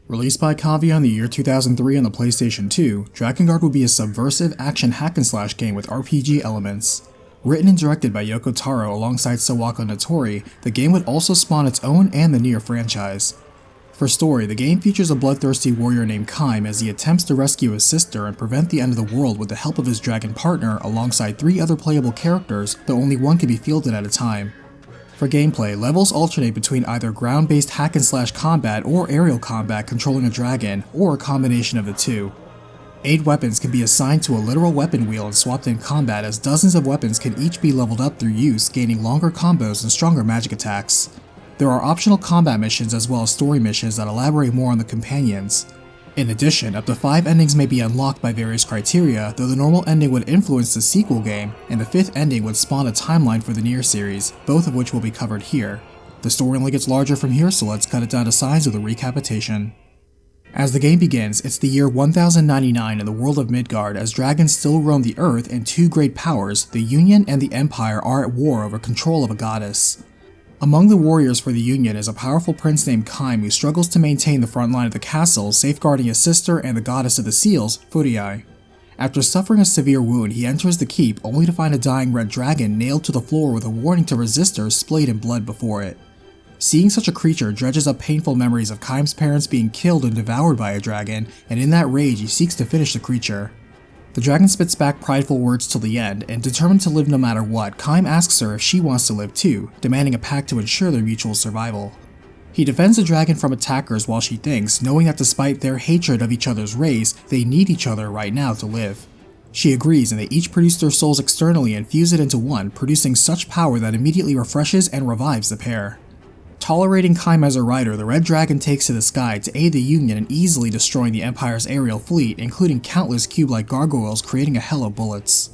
Released by Kavia in the year 2003 on the PlayStation 2, Drakengard would be a subversive action hack-and-slash game with RPG elements. Written and directed by Yoko Taro alongside Sawako Natori, the game would also spawn its own and the NieR franchise. For story, the game features a bloodthirsty warrior named Kaim as he attempts to rescue his sister and prevent the end of the world with the help of his dragon partner alongside 3 other playable characters, though only one can be fielded at a time. For gameplay, levels alternate between either ground-based hack-and-slash combat or aerial combat controlling a dragon, or a combination of the two. 8 weapons can be assigned to a literal weapon wheel and swapped in combat, as dozens of weapons can each be leveled up through use, gaining longer combos and stronger magic attacks. There are optional combat missions as well as story missions that elaborate more on the companions. In addition, up to 5 endings may be unlocked by various criteria, though the normal ending would influence the sequel game, and the 5th ending would spawn a timeline for the NieR series, both of which will be covered here. The story only gets larger from here, so let's cut it down to size with a RECAPitation. As the game begins, it's the year 1099 in the world of Midgard as dragons still roam the earth and 2 great powers, the Union and the Empire, are at war over control of a goddess. Among the warriors for the Union is a powerful prince named Kaim who struggles to maintain the front line of the castle, safeguarding his sister and the goddess of the seals, Fairies. After suffering a severe wound, he enters the keep only to find a dying red dragon nailed to the floor with a warning to resistors splayed in blood before it. Seeing such a creature dredges up painful memories of Kaim's parents being killed and devoured by a dragon, and in that rage he seeks to finish the creature. The dragon spits back prideful words till the end, and determined to live no matter what, Kaim asks her if she wants to live too, demanding a pact to ensure their mutual survival. He defends the dragon from attackers while she thinks, knowing that despite their hatred of each other's race, they need each other right now to live. She agrees, and they each produce their souls externally and fuse it into one, producing such power that immediately refreshes and revives the pair. Tolerating Kaim as a rider, the red dragon takes to the sky to aid the Union in easily destroying the Empire's aerial fleet, including countless cube-like gargoyles creating a hell of bullets.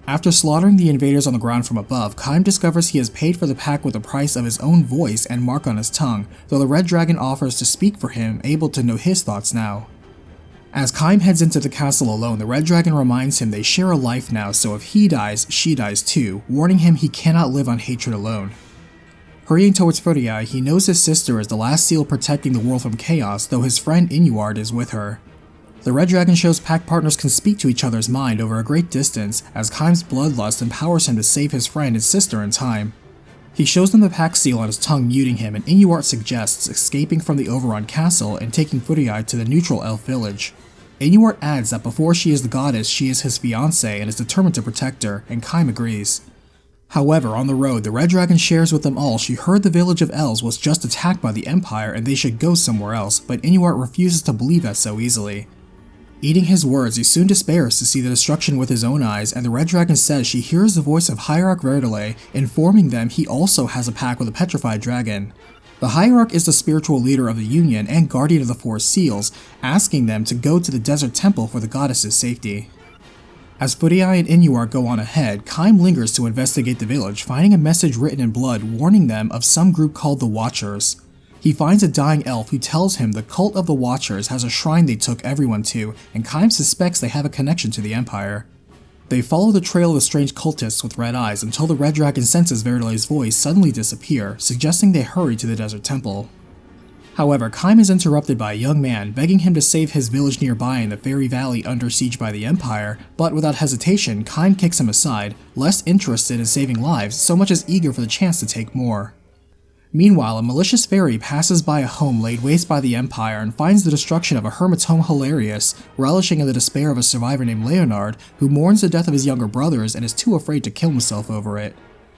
After slaughtering the invaders on the ground from above, Kaim discovers he has paid for the pact with the price of his own voice and mark on his tongue, though the red dragon offers to speak for him, able to know his thoughts now. As Kaim heads into the castle alone, the red dragon reminds him they share a life now, so if he dies, she dies too, warning him he cannot live on hatred alone. Hurrying towards Fairies, he knows his sister is the last seal protecting the world from chaos, though his friend NieR is with her. The red dragon shows pact partners can speak to each other's mind over a great distance, as Kaim's bloodlust empowers him to save his friend and sister in time. He shows them the pact seal on his tongue, muting him, and NieR suggests escaping from the overrun castle and taking Fairies to the neutral elf village. NieR adds that before she is the goddess, she is his fiancée and is determined to protect her, and Kaim agrees. However, on the road, the red dragon shares with them all she heard the village of elves was just attacked by the Empire and they should go somewhere else, but NieR refuses to believe that so easily. Eating his words, he soon despairs to see the destruction with his own eyes, and the red dragon says she hears the voice of Hierarch Verdale, informing them he also has a pact with a petrified dragon. The Hierarch is the spiritual leader of the Union and guardian of the 4 seals, asking them to go to the desert temple for the goddess's safety. As Fairies and NieR go on ahead, Kaim lingers to investigate the village, finding a message written in blood warning them of some group called the Watchers. He finds a dying elf who tells him the cult of the Watchers has a shrine they took everyone to, and Kaim suspects they have a connection to the Empire. They follow the trail of the strange cultists with red eyes until the red dragon senses Verdale's voice suddenly disappear, suggesting they hurry to the desert temple. However, Kaim is interrupted by a young man begging him to save his village nearby in the Fairy Valley under siege by the Empire, but without hesitation, Kaim kicks him aside, less interested in saving lives so much as eager for the chance to take more. Meanwhile, a malicious fairy passes by a home laid waste by the Empire and finds the destruction of a hermit's home hilarious, relishing in the despair of a survivor named Leonard, who mourns the death of his younger brothers and is too afraid to kill himself over it.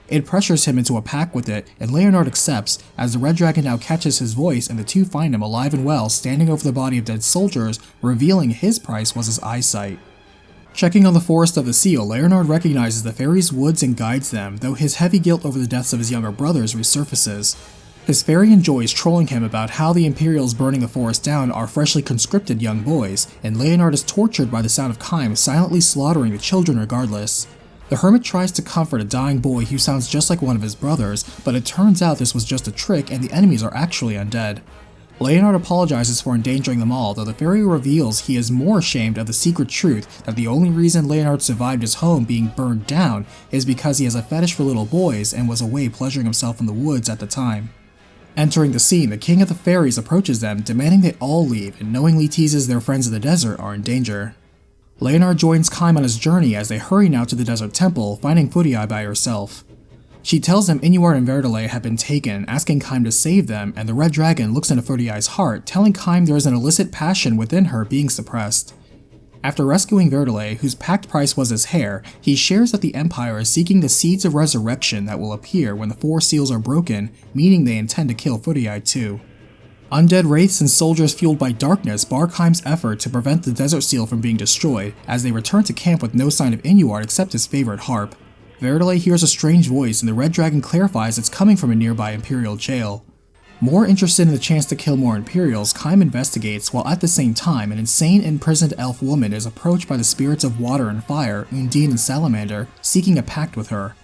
It pressures him into a pact with it, and Leonard accepts, as the red dragon now catches his voice and the two find him alive and well standing over the body of dead soldiers, revealing his price was his eyesight. Checking on the forest of the seal, Leonard recognizes the fairies' woods and guides them, though his heavy guilt over the deaths of his younger brothers resurfaces. His fairy enjoys trolling him about how the Imperials burning the forest down are freshly conscripted young boys, and Leonard is tortured by the sound of Kaim silently slaughtering the children regardless. The hermit tries to comfort a dying boy who sounds just like one of his brothers, but it turns out this was just a trick and the enemies are actually undead. Leonard apologizes for endangering them all, though the fairy reveals he is more ashamed of the secret truth that the only reason Leonard survived his home being burned down is because he has a fetish for little boys and was away pleasuring himself in the woods at the time. Entering the scene, the king of the fairies approaches them, demanding they all leave, and knowingly teases their friends in the desert are in danger. Leonard joins Kaim on his journey as they hurry now to the desert temple, finding Furiae by herself. She tells them Inuart and Verdale have been taken, asking Kaim to save them, and the red dragon looks into Furiae's heart, telling Kaim there is an illicit passion within her being suppressed. After rescuing Verdale, whose pact price was his hair, he shares that the Empire is seeking the seeds of resurrection that will appear when the 4 seals are broken, meaning they intend to kill Furiae too. Undead wraiths and soldiers fueled by darkness bar Kaim's effort to prevent the desert seal from being destroyed, as they return to camp with no sign of Inuart except his favorite harp. Verdale hears a strange voice and the red dragon clarifies it's coming from a nearby Imperial jail. More interested in the chance to kill more Imperials, Kaim investigates, while at the same time an insane imprisoned elf woman is approached by the spirits of water and fire, Undine and Salamander, seeking a pact with her.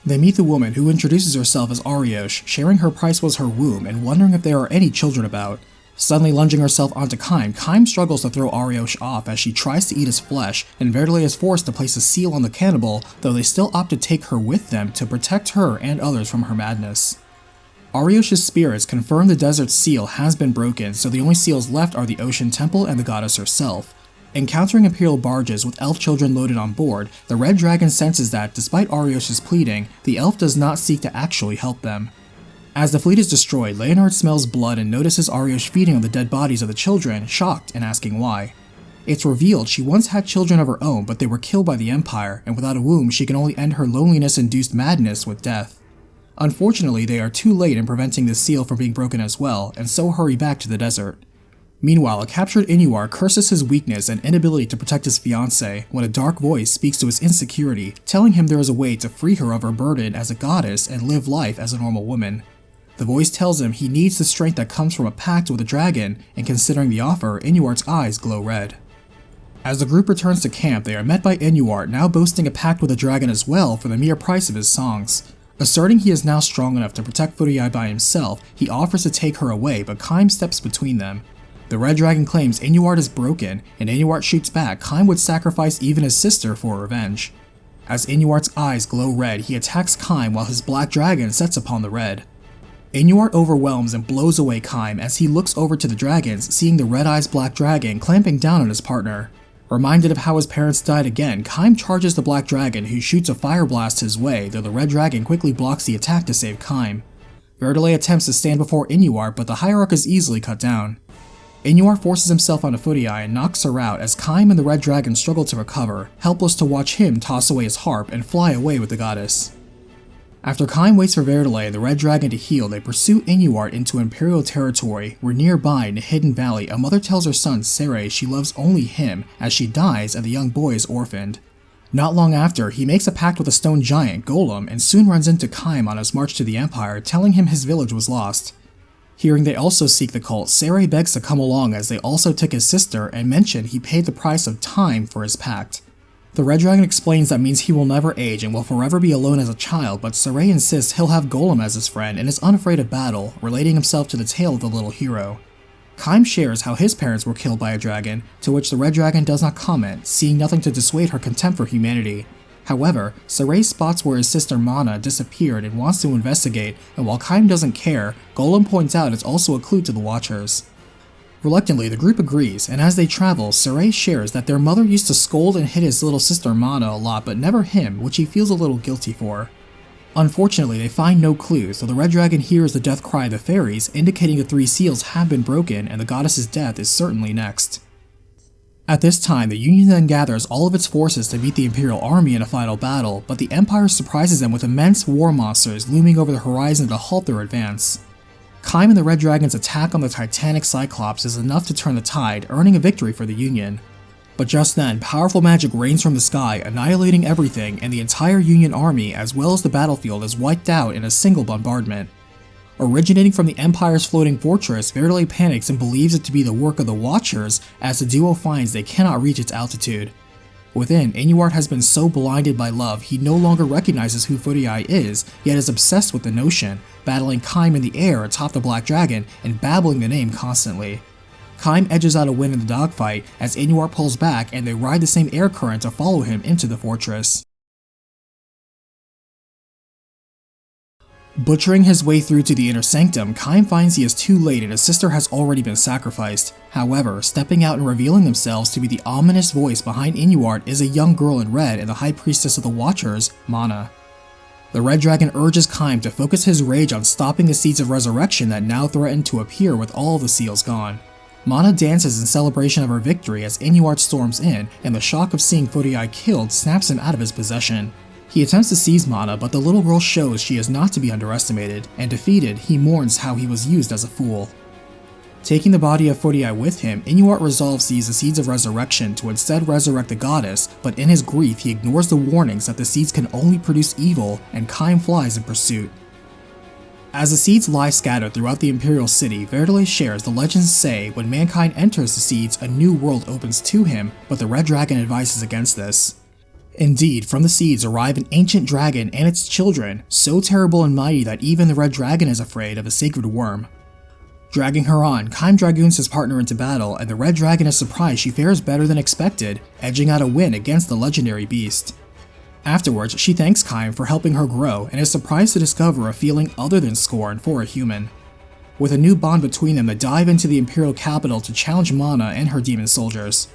They meet the woman, who introduces herself as Ariosh, sharing her price was her womb and wondering if there are any children about. Suddenly lunging herself onto Kaim, Kaim struggles to throw Ariosh off as she tries to eat his flesh, and Verdale is forced to place a seal on the cannibal, though they still opt to take her with them to protect her and others from her madness. Ariosh's spirits confirm the desert seal has been broken, so the only seals left are the Ocean Temple and the goddess herself. Encountering Imperial barges with elf children loaded on board, the red dragon senses that, despite Ariosh's pleading, the elf does not seek to actually help them. As the fleet is destroyed, Leonard smells blood and notices Ariosh feeding on the dead bodies of the children, shocked and asking why. It's revealed she once had children of her own, but they were killed by the Empire, and without a womb she can only end her loneliness-induced madness with death. Unfortunately, they are too late in preventing the seal from being broken as well, and so hurry back to the desert. Meanwhile, a captured Inuart curses his weakness and inability to protect his fiancée when a dark voice speaks to his insecurity, telling him there is a way to free her of her burden as a goddess and live life as a normal woman. The voice tells him he needs the strength that comes from a pact with a dragon, and considering the offer, Inuart's eyes glow red. As the group returns to camp, they are met by Inuart, now boasting a pact with a dragon as well for the mere price of his songs. Asserting he is now strong enough to protect Furiae by himself, he offers to take her away, but Kaim steps between them. The red dragon claims Inuart is broken, and Inuart shoots back Kaim would sacrifice even his sister for revenge. As Inuart's eyes glow red, he attacks Kaim while his black dragon sets upon the red. Inuart overwhelms and blows away Kaim as he looks over to the dragons, seeing the red eyes black dragon clamping down on his partner. Reminded of how his parents died again, Kaim charges the black dragon, who shoots a fire blast his way, though the red dragon quickly blocks the attack to save Kaim. Verdale attempts to stand before Inuart, but the hierarch is easily cut down. Inuart forces himself onto Furiae and knocks her out as Kaim and the red dragon struggle to recover, helpless to watch him toss away his harp and fly away with the goddess. After Kaim waits for Verdale and the red dragon to heal, they pursue Inuart into Imperial territory, where nearby in a hidden valley, a mother tells her son Sere she loves only him as she dies and the young boy is orphaned. Not long after, he makes a pact with a stone giant, Golem, and soon runs into Kaim on his march to the Empire, telling him his village was lost. Hearing they also seek the cult, Sere begs to come along as they also took his sister and mention he paid the price of time for his pact. The red dragon explains that means he will never age and will forever be alone as a child, but Sere insists he'll have Golem as his friend and is unafraid of battle, relating himself to the tale of the little hero. Kaim shares how his parents were killed by a dragon, to which the red dragon does not comment, seeing nothing to dissuade her contempt for humanity. However, Sere spots where his sister Mana disappeared and wants to investigate, and while Kaim doesn't care, Golem points out it's also a clue to the Watchers. Reluctantly, the group agrees, and as they travel, Sere shares that their mother used to scold and hit his little sister Mana a lot, but never him, which he feels a little guilty for. Unfortunately, they find no clues, so the red dragon hears the death cry of the fairies, indicating the 3 seals have been broken and the goddess's death is certainly next. At this time, the Union then gathers all of its forces to meet the Imperial army in a final battle, but the Empire surprises them with immense war monsters looming over the horizon to halt their advance. Kaim and the Red Dragon's attack on the Titanic Cyclops is enough to turn the tide, earning a victory for the Union. But just then, powerful magic rains from the sky, annihilating everything, and the entire Union army as well as the battlefield is wiped out in a single bombardment. Originating from the Empire's floating fortress, Verdale panics and believes it to be the work of the Watchers as the duo finds they cannot reach its altitude. Within, Inuart has been so blinded by love he no longer recognizes who Furiae is, yet is obsessed with the notion, battling Kaim in the air atop the Black Dragon and babbling the name constantly. Kaim edges out a win in the dogfight as Inuart pulls back and they ride the same air current to follow him into the fortress. Butchering his way through to the inner sanctum, Kaim finds he is too late and his sister has already been sacrificed. However, stepping out and revealing themselves to be the ominous voice behind Inuart is a young girl in red and the High Priestess of the Watchers, Mana. The Red Dragon urges Kaim to focus his rage on stopping the seeds of resurrection that now threaten to appear with all the seals gone. Mana dances in celebration of her victory as Inuart storms in, and the shock of seeing Furiai killed snaps him out of his possession. He attempts to seize Mana, but the little girl shows she is not to be underestimated, and defeated, he mourns how he was used as a fool. Taking the body of Furiai with him, Inuart resolves to use the seeds of resurrection to instead resurrect the goddess, but in his grief he ignores the warnings that the seeds can only produce evil, and Kaim flies in pursuit. As the seeds lie scattered throughout the Imperial City, Verdele shares the legends say when mankind enters the seeds, a new world opens to him, but the Red Dragon advises against this. Indeed, from the seeds arrive an ancient dragon and its children, so terrible and mighty that even the Red Dragon is afraid of the sacred worm. Dragging her on, Kaim dragoons his partner into battle, and the Red Dragon is surprised she fares better than expected, edging out a win against the legendary beast. Afterwards, she thanks Kaim for helping her grow and is surprised to discover a feeling other than scorn for a human. With a new bond between them, they dive into the Imperial capital to challenge Mana and her demon soldiers.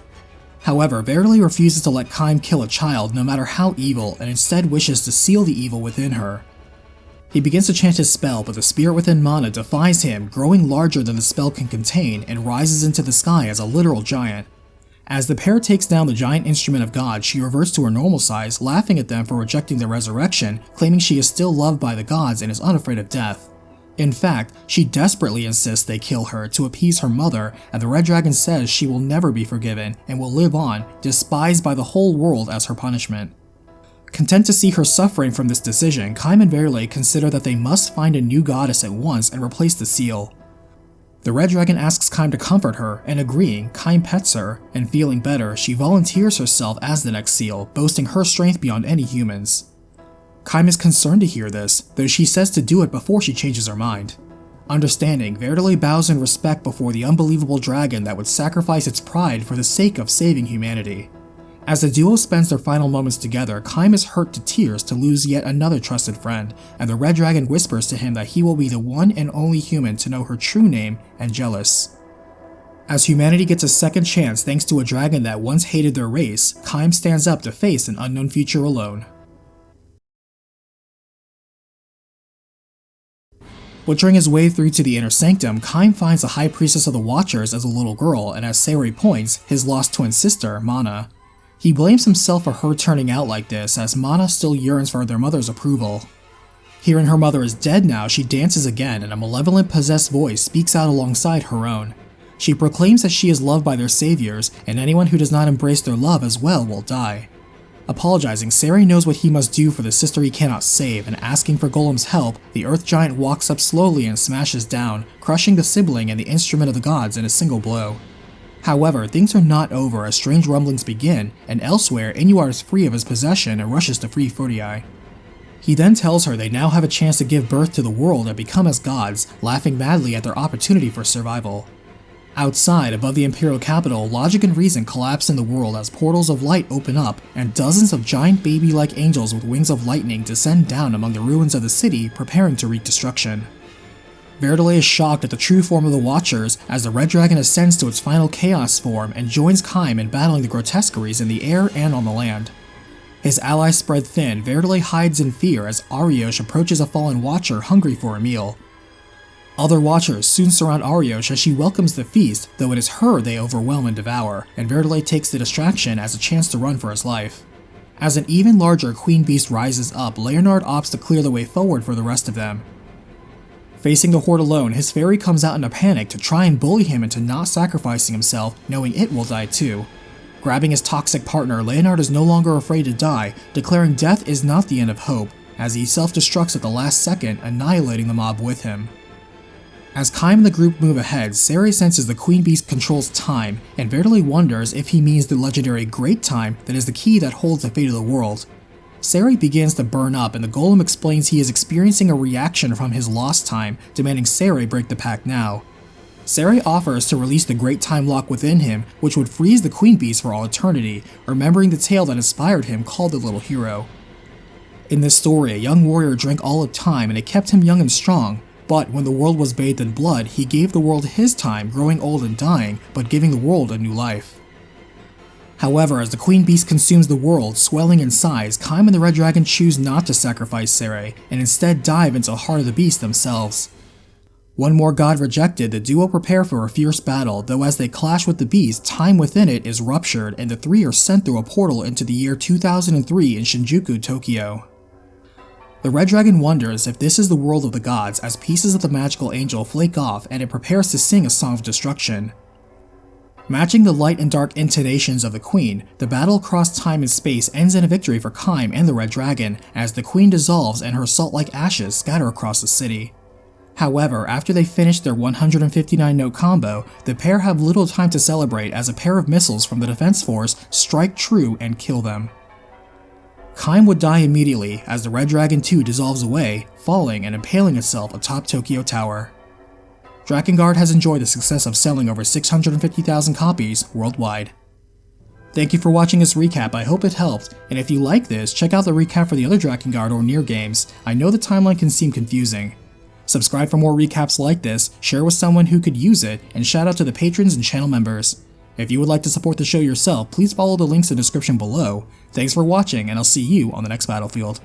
However, Verdele refuses to let Kaim kill a child no matter how evil and instead wishes to seal the evil within her. He begins to chant his spell, but the spirit within Mana defies him, growing larger than the spell can contain and rises into the sky as a literal giant. As the pair takes down the giant instrument of God, she reverts to her normal size, laughing at them for rejecting the resurrection, claiming she is still loved by the gods and is unafraid of death. In fact, she desperately insists they kill her to appease her mother, and the Red Dragon says she will never be forgiven and will live on, despised by the whole world as her punishment. Content to see her suffering from this decision, Kaim and Verdele consider that they must find a new goddess at once and replace the seal. The Red Dragon asks Kaim to comfort her, and agreeing, Kaim pets her, and feeling better, she volunteers herself as the next seal, boasting her strength beyond any humans. Kaim is concerned to hear this, though she says to do it before she changes her mind. Understanding, Verdele bows in respect before the unbelievable dragon that would sacrifice its pride for the sake of saving humanity. As the duo spends their final moments together, Kaim is hurt to tears to lose yet another trusted friend, and the Red Dragon whispers to him that he will be the one and only human to know her true name, Angelus. As humanity gets a second chance thanks to a dragon that once hated their race, Kaim stands up to face an unknown future alone. Butchering his way through to the inner sanctum, Kaim finds the High Priestess of the Watchers as a little girl, and as Sayori points, his lost twin sister, Mana. He blames himself for her turning out like this, as Mana still yearns for their mother's approval. Hearing her mother is dead now, she dances again, and a malevolent possessed voice speaks out alongside her own. She proclaims that she is loved by their saviors, and anyone who does not embrace their love as well will die. Apologizing, Sayori knows what he must do for the sister he cannot save, and asking for Golem's help, the Earth Giant walks up slowly and smashes down, crushing the sibling and the instrument of the gods in a single blow. However, things are not over as strange rumblings begin, and elsewhere, Inuart is free of his possession and rushes to free Furiai. He then tells her they now have a chance to give birth to the world and become as gods, laughing madly at their opportunity for survival. Outside, above the Imperial capital, logic and reason collapse in the world as portals of light open up, and dozens of giant baby-like angels with wings of lightning descend down among the ruins of the city, preparing to wreak destruction. Verdele is shocked at the true form of the Watchers as the Red Dragon ascends to its final chaos form and joins Kaim in battling the grotesqueries in the air and on the land. His allies spread thin, Verdele hides in fear as Ariosh approaches a fallen Watcher hungry for a meal. Other Watchers soon surround Ariosh as she welcomes the feast, though it is her they overwhelm and devour, and Verdele takes the distraction as a chance to run for his life. As an even larger Queen Beast rises up, Leonard opts to clear the way forward for the rest of them. Facing the horde alone, his fairy comes out in a panic to try and bully him into not sacrificing himself, knowing it will die too. Grabbing his toxic partner, Leonard is no longer afraid to die, declaring death is not the end of hope, as he self-destructs at the last second, annihilating the mob with him. As Kaim and the group move ahead, Sayori senses the Queen Beast controls time, and Verdele wonders if he means the legendary Great Time that is the key that holds the fate of the world. Sayori begins to burn up, and the Golem explains he is experiencing a reaction from his lost time, demanding Sayori break the pact now. Sayori offers to release the Great Time Lock within him, which would freeze the Queen Beast for all eternity, remembering the tale that inspired him called the Little Hero. In this story, a young warrior drank all of time and it kept him young and strong, but when the world was bathed in blood, he gave the world his time, growing old and dying, but giving the world a new life. However, as the Queen Beast consumes the world, swelling in size, Kaim and the Red Dragon choose not to sacrifice Sere, and instead dive into the heart of the beast themselves. One more god rejected, the duo prepare for a fierce battle, though as they clash with the beast, time within it is ruptured and the three are sent through a portal into the year 2003 in Shinjuku, Tokyo. The Red Dragon wonders if this is the world of the gods as pieces of the magical angel flake off and it prepares to sing a song of destruction. Matching the light and dark intonations of the Queen, the battle across time and space ends in a victory for Kaim and the Red Dragon as the Queen dissolves and her salt-like ashes scatter across the city. However, after they finish their 159-note combo, the pair have little time to celebrate as a pair of missiles from the Defense Force strike true and kill them. Kaim would die immediately as the Red Dragon 2 dissolves away, falling and impaling itself atop Tokyo Tower. Drakengard has enjoyed the success of selling over 650,000 copies worldwide. Thank you for watching this recap, I hope it helped, and if you like this, check out the recap for the other Drakengard or NieR games. I know the timeline can seem confusing. Subscribe for more recaps like this, share with someone who could use it, and shout out to the patrons and channel members. If you would like to support the show yourself, please follow the links in the description below. Thanks for watching, and I'll see you on the next battlefield.